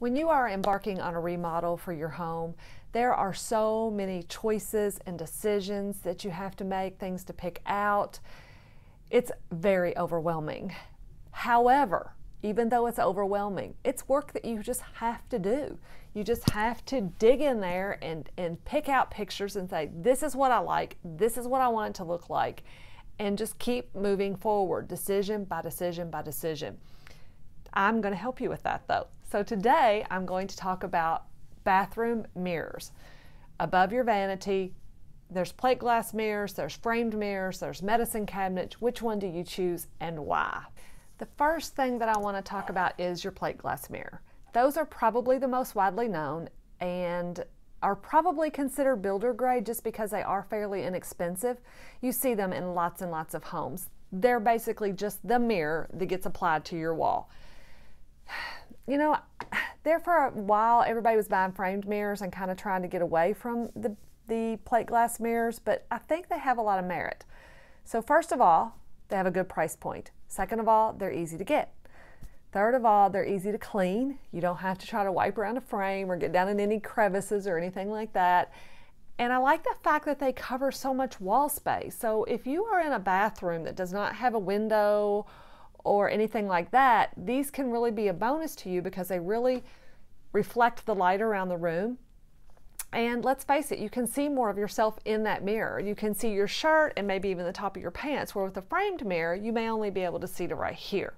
When you are embarking on a remodel for your home, there are so many choices and decisions that you have to make, things to pick out. It's very overwhelming. However, even though it's overwhelming, it's work that you just have to do. You just have to dig in there and pick out pictures and say, this is what I like, this is what I want it to look like, and just keep moving forward, decision by decision by decision. I'm going to help you with that though. So today I'm going to talk about bathroom mirrors. Above your vanity, there's plate glass mirrors, there's framed mirrors, there's medicine cabinets. Which one do you choose and why? The first thing that I want to talk about is your plate glass mirror. Those are probably the most widely known and are probably considered builder grade just because they are fairly inexpensive. You see them in lots and lots of homes. They're basically just the mirror that gets applied to your wall. You know, there for a while everybody was buying framed mirrors and kind of trying to get away from the plate glass mirrors, but I think they have a lot of merit. So first of all, they have a good price point. Second of all, they're easy to get. Third of all, they're easy to clean. You don't have to try to wipe around a frame or get down in any crevices or anything like that. And I like the fact that they cover so much wall space. So if you are in a bathroom that does not have a window or anything like that, these can really be a bonus to you because they really reflect the light around the room. And let's face it, you can see more of yourself in that mirror. You can see your shirt and maybe even the top of your pants, where with a framed mirror, you may only be able to see to right here.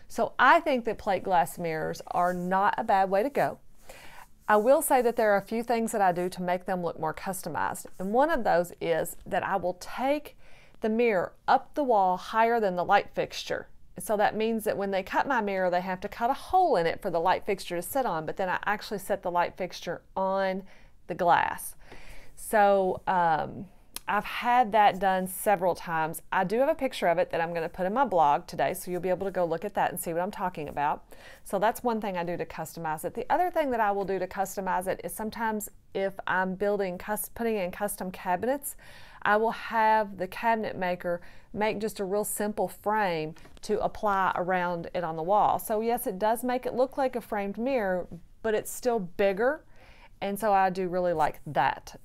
So I think that plate glass mirrors are not a bad way to go. I will say that there are a few things that I do to make them look more customized. And one of those is that I will take the mirror up the wall higher than the light fixture. So that means that when they cut my mirror, they have to cut a hole in it for the light fixture to sit on, but then I actually set the light fixture on the glass. So I've had that done several times. I do have a picture of it that I'm going to put in my blog today, so you'll be able to go look at that and see what I'm talking about. So that's one thing I do to customize it. The other thing that I will do to customize it is sometimes if I'm putting in custom cabinets, I will have the cabinet maker make just a real simple frame to apply around it on the wall. So yes, it does make it look like a framed mirror, but it's still bigger. And so I do really like that.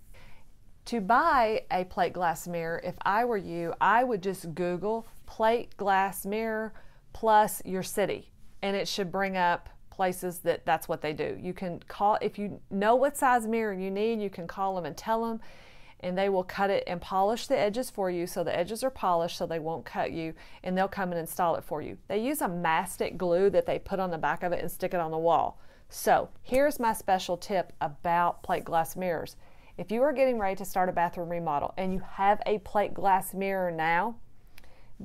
To buy a plate glass mirror, if I were you, I would just Google plate glass mirror plus your city, and it should bring up places that's what they do. You can call, if you know what size mirror you need, you can call them and tell them, and they will cut it and polish the edges for you so the edges are polished so they won't cut you, and they'll come and install it for you. They use a mastic glue that they put on the back of it and stick it on the wall. So here's my special tip about plate glass mirrors. If you are getting ready to start a bathroom remodel and you have a plate glass mirror now,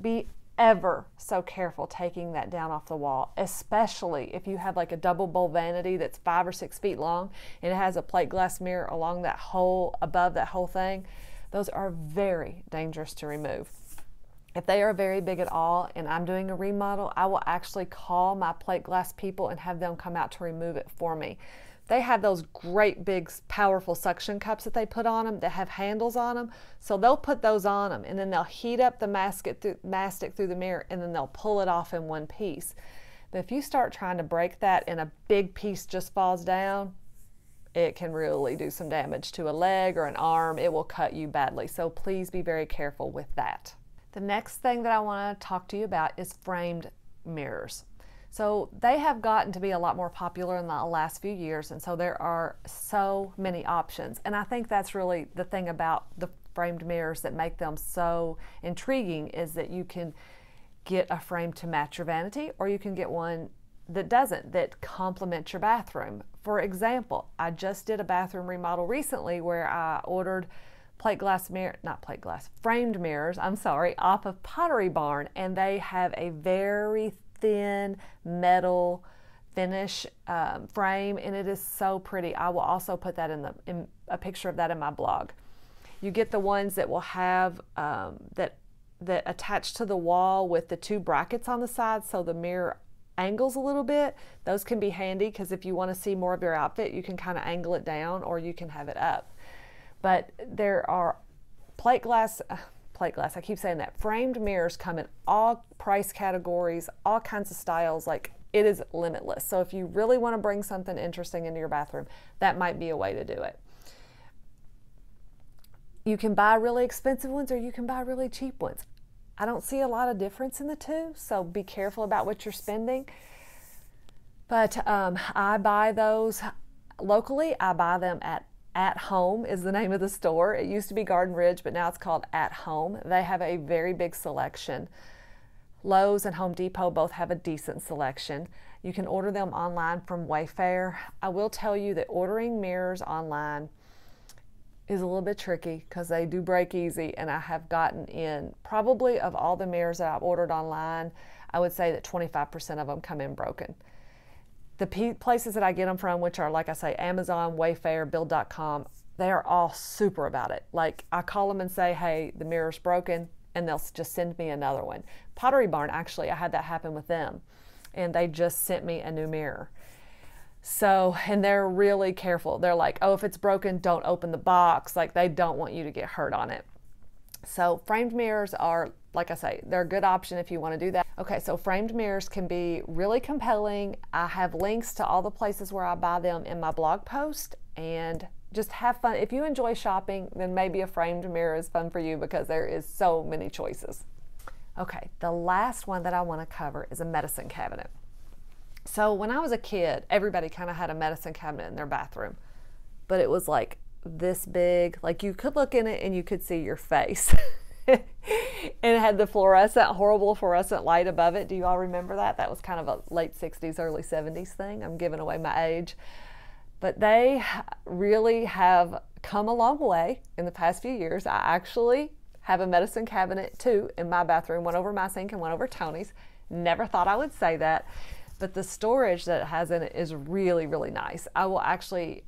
be ever so careful taking that down off the wall, especially if you have like a double bowl vanity that's 5 or 6 feet long and it has a plate glass mirror along that hole, above that whole thing. Those are very dangerous to remove. If they are very big at all and I'm doing a remodel, I will actually call my plate glass people and have them come out to remove it for me. They have those great big powerful suction cups that they put on them that have handles on them. So they'll put those on them and then they'll heat up the mastic through the mirror and then they'll pull it off in one piece. But if you start trying to break that and a big piece just falls down, it can really do some damage to a leg or an arm. It will cut you badly. So please be very careful with that. The next thing that I want to talk to you about is framed mirrors. So they have gotten to be a lot more popular in the last few years, and so there are so many options. And I think that's really the thing about the framed mirrors that make them so intriguing, is that you can get a frame to match your vanity, or you can get one that doesn't, that complements your bathroom. For example, I just did a bathroom remodel recently where I ordered framed mirrors, off of Pottery Barn, and they have a very thin metal finish frame, and it is so pretty. I will also put that in a picture of that in my blog. You get the ones that will have that attach to the wall with the 2 brackets on the side so the mirror angles a little bit. Those can be handy because if you want to see more of your outfit, you can kind of angle it down or you can have it up. But there are framed mirrors come in all price categories, all kinds of styles. Like it is limitless. So if you really want to bring something interesting into your bathroom, that might be a way to do it. You can buy really expensive ones or you can buy really cheap ones. I don't see a lot of difference in the two, so be careful about what you're spending. But I buy those locally. I buy them at Home is the name of the store. It used to be Garden Ridge, but now it's called At Home. They have a very big selection. Lowe's and Home Depot both have a decent selection. You can order them online from Wayfair. I will tell you that ordering mirrors online is a little bit tricky because they do break easy, and I have gotten in, probably of all the mirrors that I've ordered online, I would say that 25% of them come in broken. The places that I get them from, which are, like I say, Amazon, Wayfair, Build.com, they are all super about it. Like, I call them and say, hey, the mirror's broken, and they'll just send me another one. Pottery Barn, actually, I had that happen with them, and they just sent me a new mirror. So, and they're really careful. They're like, oh, if it's broken, don't open the box. Like, they don't want you to get hurt on it. So framed mirrors are, like I say, they're a good option if you want to do that. Okay, so framed mirrors can be really compelling. I have links to all the places where I buy them in my blog post, and just have fun. If you enjoy shopping, then maybe a framed mirror is fun for you because there is so many choices. Okay, the last one that I want to cover is a medicine cabinet. So when I was a kid, everybody kind of had a medicine cabinet in their bathroom, but it was like this big, like you could look in it and you could see your face. And it had the horrible fluorescent light above it. Do you all remember that? That was kind of a late 60s, early 70s thing. I'm giving away my age. But they really have come a long way in the past few years. I actually have a medicine cabinet too in my bathroom, one over my sink and one over Tony's. Never thought I would say that. But the storage that it has in it is really, really nice. I will actually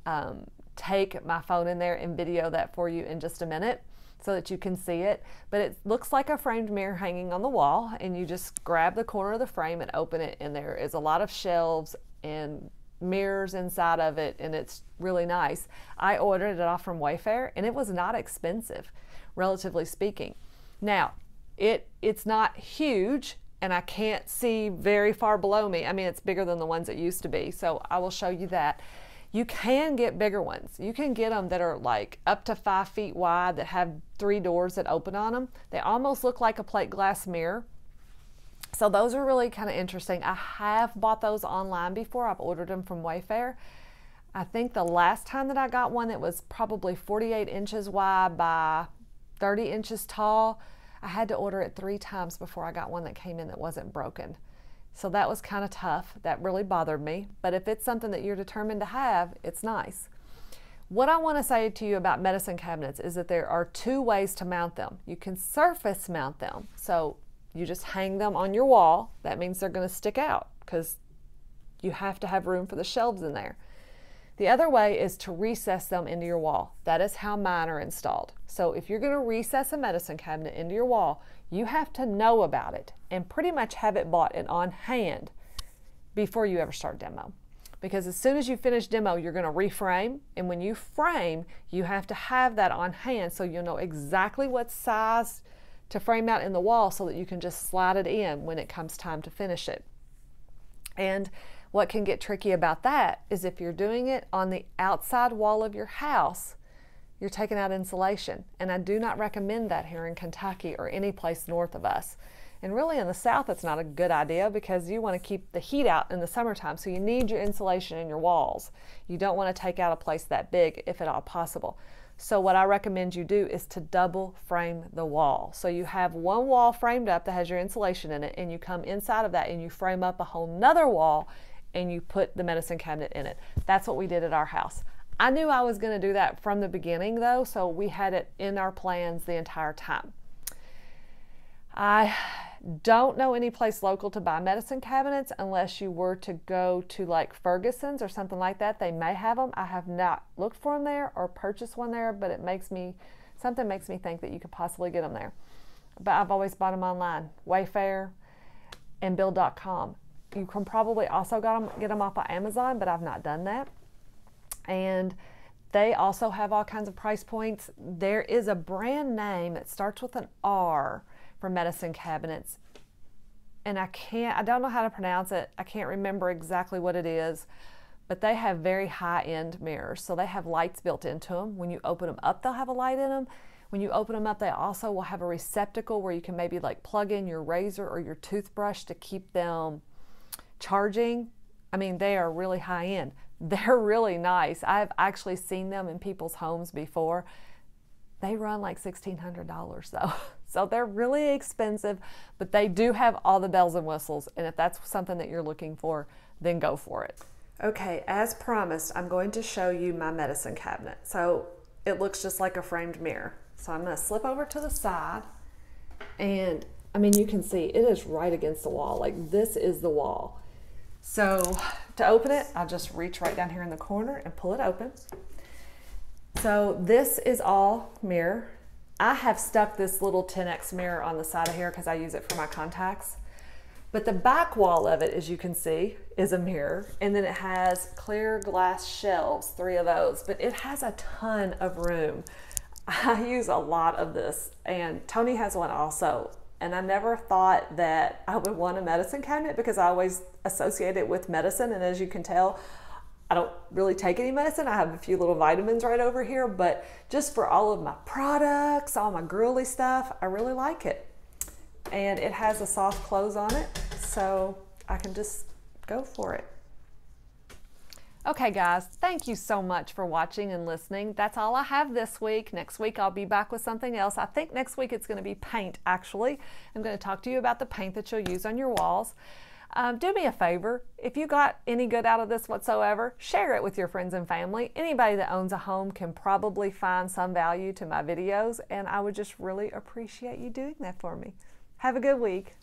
take my phone in there and video that for you in just a minute so that you can see it. But it looks like a framed mirror hanging on the wall, and you just grab the corner of the frame and open it, and there is a lot of shelves and mirrors inside of it, and it's really nice. I ordered it off from Wayfair, and it was not expensive, relatively speaking. Now, it's not huge, and I can't see very far below me. I mean, it's bigger than the ones it used to be, so I will show you that. You can get bigger ones. You can get them that are like up to 5 feet wide that have 3 doors that open on them. They almost look like a plate glass mirror. So those are really kind of interesting. I have bought those online before. I've ordered them from Wayfair. I think the last time that I got one that was probably 48 inches wide by 30 inches tall, I had to order it 3 times before I got one that came in that wasn't broken. So that was kind of tough. That really bothered me. But if it's something that you're determined to have, it's nice. What I want to say to you about medicine cabinets is that there are 2 ways to mount them. You can surface mount them. So you just hang them on your wall. That means they're going to stick out because you have to have room for the shelves in there. The other way is to recess them into your wall. That is how mine are installed. So if you're going to recess a medicine cabinet into your wall, you have to know about it and pretty much have it bought and on hand before you ever start demo. Because as soon as you finish demo, you're going to reframe, and when you frame, you have to have that on hand so you'll know exactly what size to frame out in the wall so that you can just slide it in when it comes time to finish it. And what can get tricky about that is if you're doing it on the outside wall of your house, you're taking out insulation. And I do not recommend that here in Kentucky or any place north of us. And really in the South, it's not a good idea because you want to keep the heat out in the summertime. So you need your insulation in your walls. You don't want to take out a place that big if at all possible. So what I recommend you do is to double frame the wall. So you have one wall framed up that has your insulation in it, and you come inside of that and you frame up a whole nother wall and you put the medicine cabinet in it. That's what we did at our house. I knew I was going to do that from the beginning though, so we had it in our plans the entire time. I don't know any place local to buy medicine cabinets unless you were to go to like Ferguson's or something like that. They may have them. I have not looked for them there or purchased one there, but something makes me think that you could possibly get them there. But I've always bought them online, Wayfair and Build.com. You can probably also get them off of Amazon, but I've not done that. And they also have all kinds of price points. There is a brand name that starts with an R for medicine cabinets, and I don't know how to pronounce it. I can't remember exactly what it is, but they have very high-end mirrors. So they have lights built into them. When you open them up, they'll have a light in them. When you open them up, they also will have a receptacle where you can maybe like plug in your razor or your toothbrush to keep them charging. I mean, they are really high-end. They're really nice. I've actually seen them in people's homes before. They run like $1,600 though. So they're really expensive, but they do have all the bells and whistles. And if that's something that you're looking for, then go for it. Okay, as promised, I'm going to show you my medicine cabinet. So it looks just like a framed mirror. So I'm gonna slip over to the side, and I mean, you can see it is right against the wall. Like, this is the wall. So to open it, I'll just reach right down here in the corner and pull it open. So this is all mirror. I have stuck this little 10X mirror on the side of here because I use it for my contacts. But the back wall of it, as you can see, is a mirror. And then it has clear glass shelves, 3 of those, but it has a ton of room. I use a lot of this, and Tony has one also. And I never thought that I would want a medicine cabinet because I always associate it with medicine. And as you can tell, I don't really take any medicine. I have a few little vitamins right over here, but just for all of my products, all my girly stuff, I really like it. And it has a soft close on it, so I can just go for it. Okay guys, thank you so much for watching and listening. That's all I have this week. Next week I'll be back with something else. I think next week it's going to be paint, actually. I'm going to talk to you about the paint that you'll use on your walls. Do me a favor, if you got any good out of this whatsoever, share it with your friends and family. Anybody that owns a home can probably find some value to my videos, and I would just really appreciate you doing that for me. Have a good week.